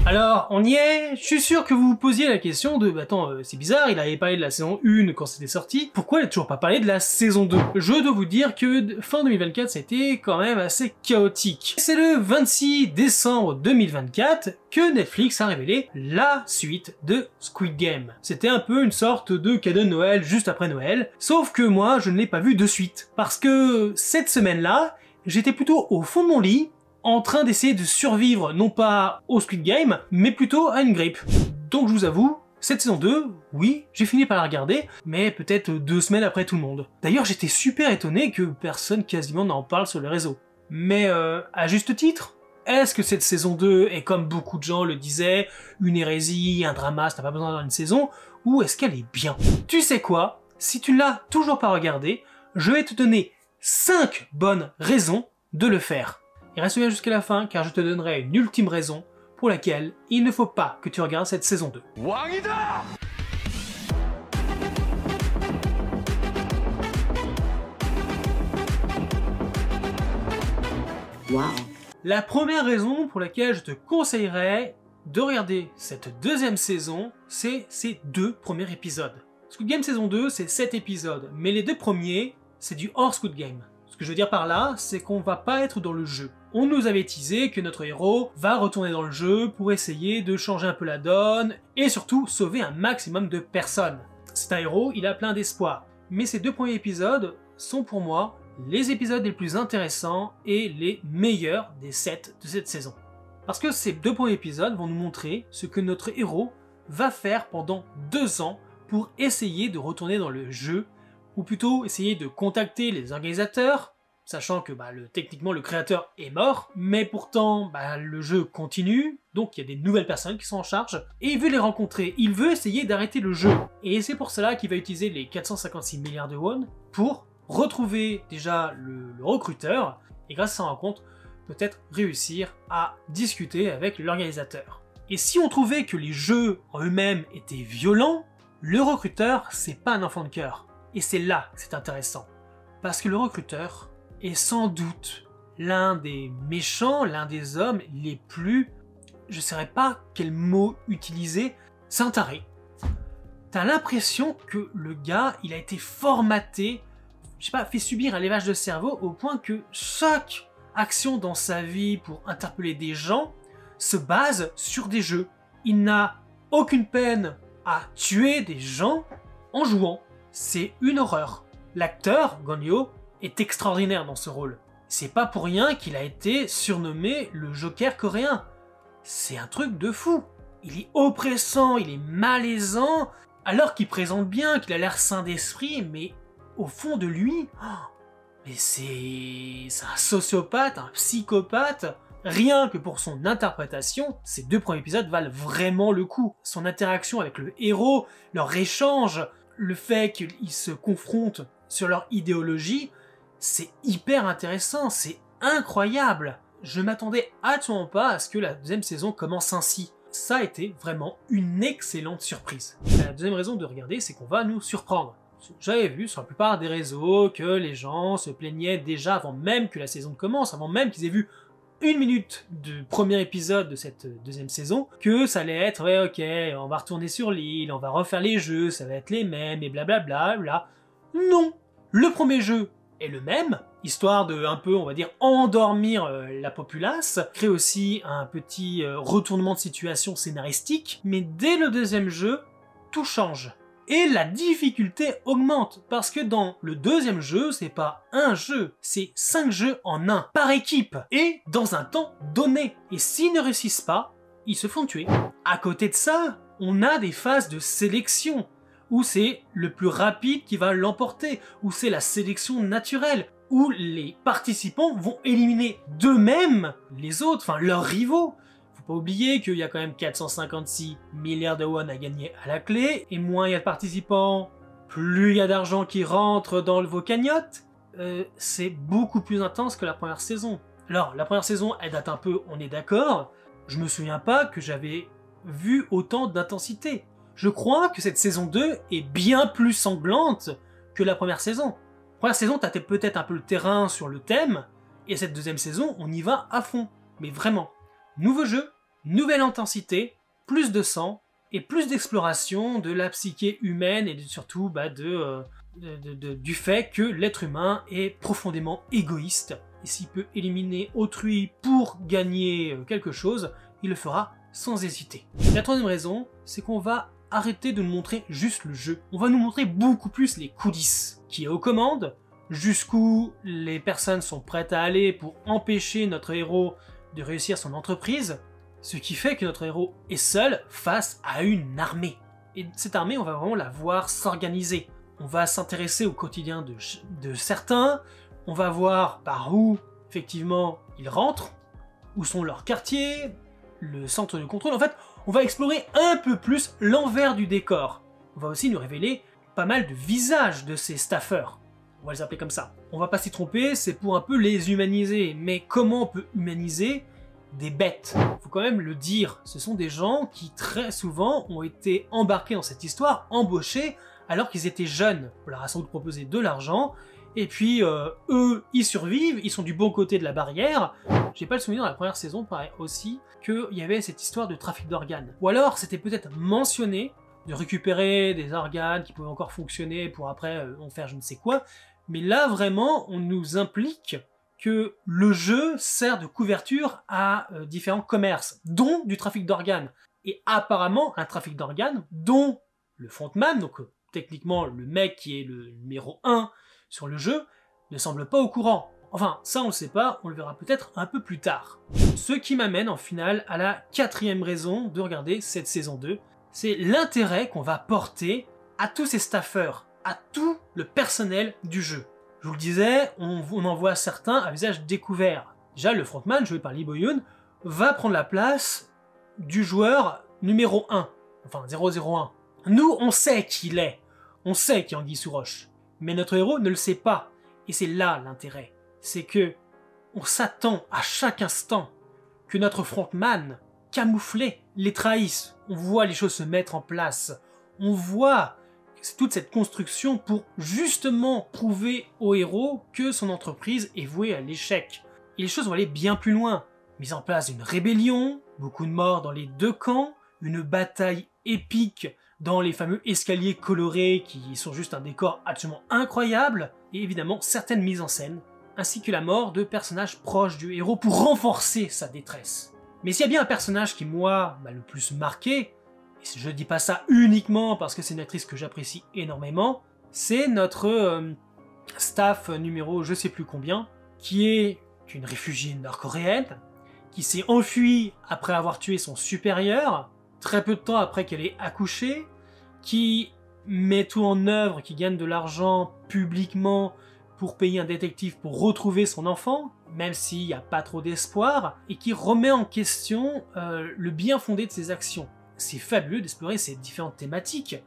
Alors, on y est. Je suis sûr que vous vous posiez la question de attends, c'est bizarre, il avait parlé de la saison 1 quand c'était sorti, pourquoi il a toujours pas parlé de la saison 2? Je dois vous dire que fin 2024, c'était quand même assez chaotique. C'est le 26 décembre 2024 que Netflix a révélé la suite de Squid Game. C'était un peu une sorte de cadeau de Noël juste après Noël, sauf que moi, je ne l'ai pas vu de suite. Parce que cette semaine-là, j'étais plutôt au fond de mon lit, en train d'essayer de survivre non pas au Squid Game, mais plutôt à une grippe. Donc je vous avoue, cette saison 2, oui, j'ai fini par la regarder, mais peut-être 2 semaines après tout le monde. D'ailleurs, j'étais super étonné que personne quasiment n'en parle sur les réseaux. Mais à juste titre, est-ce que cette saison 2 est, comme beaucoup de gens le disaient, une hérésie, un drama, ça n'a pas besoin d'avoir une saison, ou est-ce qu'elle est bien? Tu sais quoi? Si tu l'as toujours pas regardé, je vais te donner 5 bonnes raisons de le faire. Et reste bien jusqu'à la fin, car je te donnerai une ultime raison pour laquelle il ne faut pas que tu regardes cette saison 2. Wow. La première raison pour laquelle je te conseillerais de regarder cette deuxième saison, c'est ces 2 premiers épisodes. Squid Game saison 2, c'est 7 épisodes, mais les 2 premiers, c'est du hors Squid Game. Ce que je veux dire par là, c'est qu'on va pas être dans le jeu. On nous avait teasé que notre héros va retourner dans le jeu pour essayer de changer un peu la donne et surtout sauver un maximum de personnes. C'est un héros, il a plein d'espoir. Mais ces 2 premiers épisodes sont pour moi les épisodes les plus intéressants et les meilleurs des 7 de cette saison. Parce que ces 2 premiers épisodes vont nous montrer ce que notre héros va faire pendant 2 ans pour essayer de retourner dans le jeu, ou plutôt essayer de contacter les organisateurs, sachant que techniquement le créateur est mort, mais pourtant le jeu continue, donc il y a des nouvelles personnes qui sont en charge, et il veut les rencontrer, il veut essayer d'arrêter le jeu. Et c'est pour cela qu'il va utiliser les 456 milliards de won pour retrouver déjà le recruteur, et grâce à sa rencontre, peut-être réussir à discuter avec l'organisateur. Et si on trouvait que les jeux en eux-mêmes étaient violents, le recruteur, c'est pas un enfant de cœur. Et c'est là que c'est intéressant. Parce que le recruteur est sans doute l'un des méchants, l'un des hommes les plus... Je ne saurais pas quel mot utiliser. C'est un taré. T'as l'impression que le gars, il a été formaté, je sais pas, fait subir un lavage de cerveau au point que chaque action dans sa vie pour interpeller des gens se base sur des jeux. Il n'a aucune peine à tuer des gens en jouant. C'est une horreur. L'acteur, Gonyo, est extraordinaire dans ce rôle. C'est pas pour rien qu'il a été surnommé le Joker coréen. C'est un truc de fou. Il est oppressant, il est malaisant, alors qu'il présente bien, qu'il a l'air sain d'esprit, mais au fond de lui, mais c'est un sociopathe, un psychopathe. Rien que pour son interprétation, ces 2 premiers épisodes valent vraiment le coup. Son interaction avec le héros, leur échange, le fait qu'ils se confrontent sur leur idéologie, c'est hyper intéressant, c'est incroyable. Je m'attendais absolument pas à ce que la deuxième saison commence ainsi. Ça a été vraiment une excellente surprise. La deuxième raison de regarder, c'est qu'on va nous surprendre. J'avais vu sur la plupart des réseaux que les gens se plaignaient déjà avant même que la saison commence, avant même qu'ils aient vu 1 minute du premier épisode de cette deuxième saison, que ça allait être ouais ok, on va retourner sur l'île, on va refaire les jeux, ça va être les mêmes et blablabla, bla. Non, le premier jeu est le même, histoire de un peu, on va dire, endormir la populace, créer aussi un petit retournement de situation scénaristique, mais dès le deuxième jeu, tout change. Et la difficulté augmente, parce que dans le deuxième jeu, c'est pas un jeu, c'est 5 jeux en un, par équipe, et dans un temps donné. Et s'ils ne réussissent pas, ils se font tuer. À côté de ça, on a des phases de sélection, où c'est le plus rapide qui va l'emporter, où c'est la sélection naturelle, où les participants vont éliminer d'eux-mêmes les autres, enfin leurs rivaux. Faut pas oublier qu'il y a quand même 456 milliards de won à gagner à la clé, et moins il y a de participants, plus il y a d'argent qui rentre dans vos cagnottes. C'est beaucoup plus intense que la première saison. Alors, la première saison, elle date un peu, on est d'accord. Je me souviens pas que j'avais vu autant d'intensité. Je crois que cette saison 2 est bien plus sanglante que la première saison. La première saison, t'as peut-être un peu le terrain sur le thème, et cette deuxième saison, on y va à fond. Mais vraiment. Nouveau jeu, nouvelle intensité, plus de sang, et plus d'exploration de la psyché humaine et surtout du fait que l'être humain est profondément égoïste. Et s'il peut éliminer autrui pour gagner quelque chose, il le fera sans hésiter. La troisième raison, c'est qu'on va arrêter de nous montrer juste le jeu. On va nous montrer beaucoup plus les coulisses. Qui est aux commandes, jusqu'où les personnes sont prêtes à aller pour empêcher notre héros de réussir son entreprise, ce qui fait que notre héros est seul face à une armée. Et cette armée, on va vraiment la voir s'organiser. On va s'intéresser au quotidien de certains, on va voir par où, effectivement, ils rentrent, où sont leurs quartiers, le centre de contrôle. En fait, on va explorer un peu plus l'envers du décor. On va aussi nous révéler pas mal de visages de ces staffeurs. On va les appeler comme ça. On va pas s'y tromper, c'est pour un peu les humaniser. Mais comment on peut humaniser des bêtes? Faut quand même le dire, ce sont des gens qui très souvent ont été embarqués dans cette histoire, embauchés, alors qu'ils étaient jeunes. On leur a sans doute proposé de l'argent, et puis eux, ils survivent, ils sont du bon côté de la barrière. J'ai pas le souvenir dans la première saison, pareil aussi, qu'il y avait cette histoire de trafic d'organes. Ou alors, c'était peut-être mentionné de récupérer des organes qui pouvaient encore fonctionner pour après en faire je ne sais quoi, mais là, vraiment, on nous implique que le jeu sert de couverture à différents commerces, dont du trafic d'organes. Et apparemment, un trafic d'organes dont le frontman, donc techniquement le mec qui est le numéro 1 sur le jeu, ne semble pas au courant. Enfin, ça on le sait pas, on le verra peut-être un peu plus tard. Ce qui m'amène en finale à la quatrième raison de regarder cette saison 2, c'est l'intérêt qu'on va porter à tous ces staffeurs, à tout le personnel du jeu. Je vous le disais, on en voit certains à visage découvert. Déjà, le frontman, joué par Lee Bo-yoon, va prendre la place du joueur numéro 1, enfin 001. Nous, on sait qui il est, on sait qu'il y a Anguille sous roche, mais notre héros ne le sait pas. Et c'est là l'intérêt, c'est que on s'attend à chaque instant que notre frontman, camouflé, les trahisse. On voit les choses se mettre en place, on voit toute cette construction pour justement prouver au héros que son entreprise est vouée à l'échec. Et les choses vont aller bien plus loin. Mise en place d'une rébellion, beaucoup de morts dans les deux camps, une bataille épique dans les fameux escaliers colorés qui sont juste un décor absolument incroyable, et évidemment certaines mises en scène, ainsi que la mort de personnages proches du héros pour renforcer sa détresse. Mais s'il y a bien un personnage qui, moi, m'a le plus marqué, et je dis pas ça uniquement parce que c'est une actrice que j'apprécie énormément, c'est notre staff numéro je sais plus combien, qui est une réfugiée nord-coréenne, qui s'est enfuie après avoir tué son supérieur, très peu de temps après qu'elle ait accouché, qui met tout en œuvre, qui gagne de l'argent publiquement pour payer un détective pour retrouver son enfant, même s'il n'y a pas trop d'espoir, et qui remet en question le bien fondé de ses actions. C'est fabuleux d'explorer ces différentes thématiques.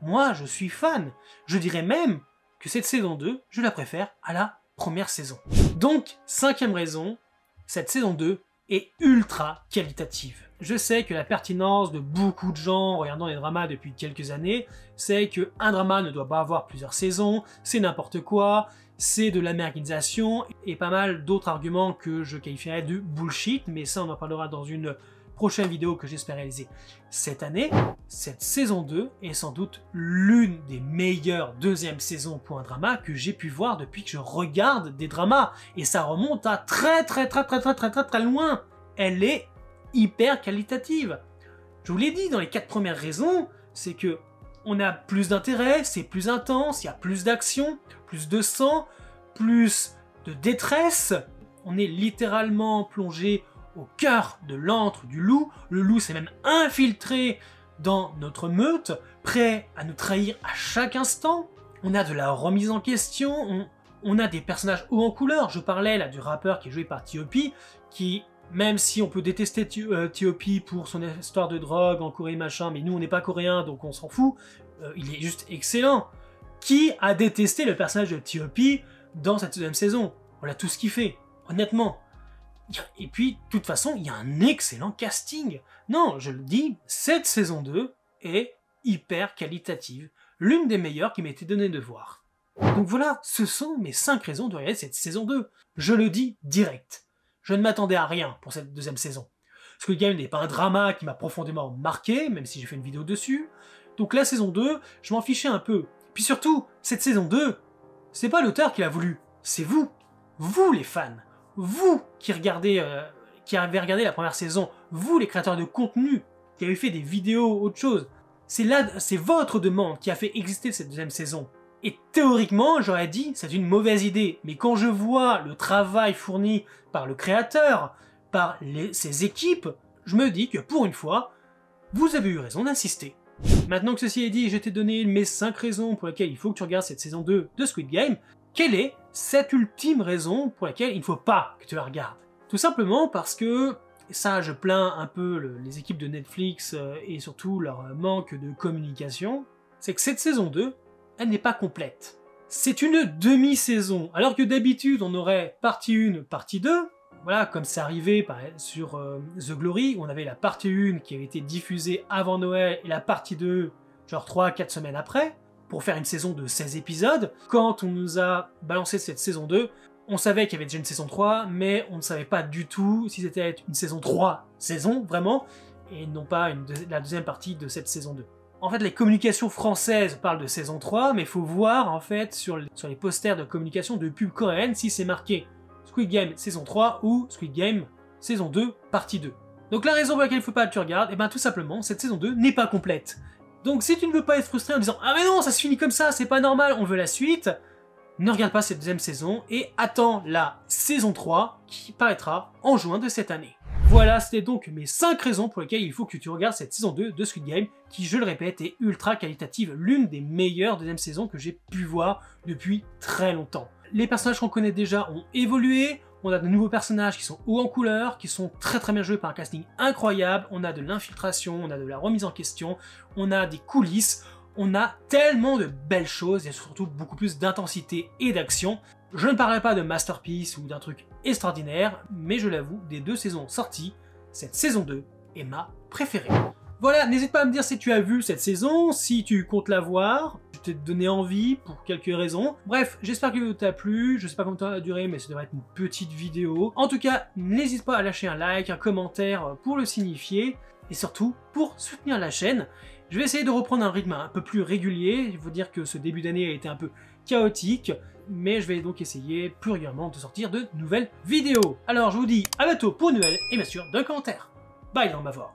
Moi, je suis fan. Je dirais même que cette saison 2, je la préfère à la première saison. Donc, cinquième raison, cette saison 2 est ultra qualitative. Je sais que la pertinence de beaucoup de gens regardant les dramas depuis quelques années, c'est qu'un drama ne doit pas avoir plusieurs saisons, c'est n'importe quoi, c'est de l'américanisation, et pas mal d'autres arguments que je qualifierais de bullshit, mais ça on en parlera dans une prochaine vidéo que j'espère réaliser cette année. Cette saison 2 est sans doute l'une des meilleures deuxièmes saisons pour un drama que j'ai pu voir depuis que je regarde des dramas. Et ça remonte à très loin. Elle est hyper qualitative. Je vous l'ai dit dans les 4 premières raisons, c'est que on a plus d'intérêt, c'est plus intense, il y a plus d'action, plus de sang, plus de détresse. On est littéralement plongé au cœur de l'antre du loup. Le loup s'est même infiltré dans notre meute, prêt à nous trahir à chaque instant. On a de la remise en question, on a des personnages hauts en couleur. Je parlais là du rappeur qui est joué par T.O.P, qui, même si on peut détester T.O.P pour son histoire de drogue en Corée machin, mais nous on n'est pas coréens donc on s'en fout, il est juste excellent. Qui a détesté le personnage de T.O.P dans cette deuxième saison? On l'a tous kiffé, honnêtement. Et puis, de toute façon, il y a un excellent casting. Non, je le dis, cette saison 2 est hyper qualitative. L'une des meilleures qui m'était donnée de voir. Donc voilà, ce sont mes 5 raisons de regarder cette saison 2. Je le dis direct. Je ne m'attendais à rien pour cette deuxième saison. Squid Game n'est pas un drama qui m'a profondément marqué, même si j'ai fait une vidéo dessus. Donc la saison 2, je m'en fichais un peu. Puis surtout, cette saison 2, c'est pas l'auteur qui l'a voulu, c'est vous. Vous les fans. Vous qui qui avez regardé la première saison. Vous les créateurs de contenu qui avez fait des vidéos, autre chose. C'est votre demande qui a fait exister cette deuxième saison. Et théoriquement, j'aurais dit, c'est une mauvaise idée. Mais quand je vois le travail fourni par le créateur, par ses équipes, je me dis que pour une fois, vous avez eu raison d'insister. Maintenant que ceci est dit, je t'ai donné mes 5 raisons pour lesquelles il faut que tu regardes cette saison 2 de Squid Game. Quelle est cette ultime raison pour laquelle il ne faut pas que tu la regardes? Tout simplement parce que, et ça je plains un peu les équipes de Netflix et surtout leur manque de communication, c'est que cette saison 2, elle n'est pas complète. C'est une demi-saison, alors que d'habitude on aurait partie 1, partie 2, voilà, comme c'est arrivé sur The Glory, où on avait la partie 1 qui avait été diffusée avant Noël et la partie 2, genre 3-4 semaines après, pour faire une saison de 16 épisodes. Quand on nous a balancé cette saison 2, on savait qu'il y avait déjà une saison 3, mais on ne savait pas du tout si c'était une saison 3 saison, vraiment, et non pas la deuxième partie de cette saison 2. En fait, les communications françaises parlent de saison 3, mais il faut voir, en fait, sur les posters de communication de pub coréenne, si c'est marqué Squid Game saison 3 ou Squid Game saison 2 partie 2. Donc la raison pour laquelle il ne faut pas que tu regardes, et bien tout simplement, cette saison 2 n'est pas complète. Donc si tu ne veux pas être frustré en disant « Ah mais non, ça se finit comme ça, c'est pas normal, on veut la suite », ne regarde pas cette deuxième saison et attends la saison 3 qui paraîtra en juin de cette année. Voilà, c'était donc mes 5 raisons pour lesquelles il faut que tu regardes cette saison 2 de Squid Game, qui, je le répète, est ultra qualitative, l'une des meilleures deuxièmes saisons que j'ai pu voir depuis très longtemps. Les personnages qu'on connaît déjà ont évolué, on a de nouveaux personnages qui sont hauts en couleur, qui sont très bien joués par un casting incroyable, on a de l'infiltration, on a de la remise en question, on a des coulisses, on a tellement de belles choses, et surtout beaucoup plus d'intensité et d'action. Je ne parlerai pas de masterpiece ou d'un truc extraordinaire, mais je l'avoue, des 2 saisons sorties, cette saison 2 est ma préférée. Voilà, n'hésite pas à me dire si tu as vu cette saison, si tu comptes la voir, je t'ai donné envie pour quelques raisons. Bref, j'espère que la vidéo t'a plu, je sais pas combien de temps elle a duré, mais ça devrait être une petite vidéo. En tout cas, n'hésite pas à lâcher un like, un commentaire pour le signifier, et surtout pour soutenir la chaîne. Je vais essayer de reprendre un rythme un peu plus régulier, il faut dire que ce début d'année a été un peu chaotique, mais je vais donc essayer plus régulièrement de sortir de nouvelles vidéos. Alors je vous dis à bientôt pour une nouvelle et bien sûr de commentaires. Bye dans ma voix.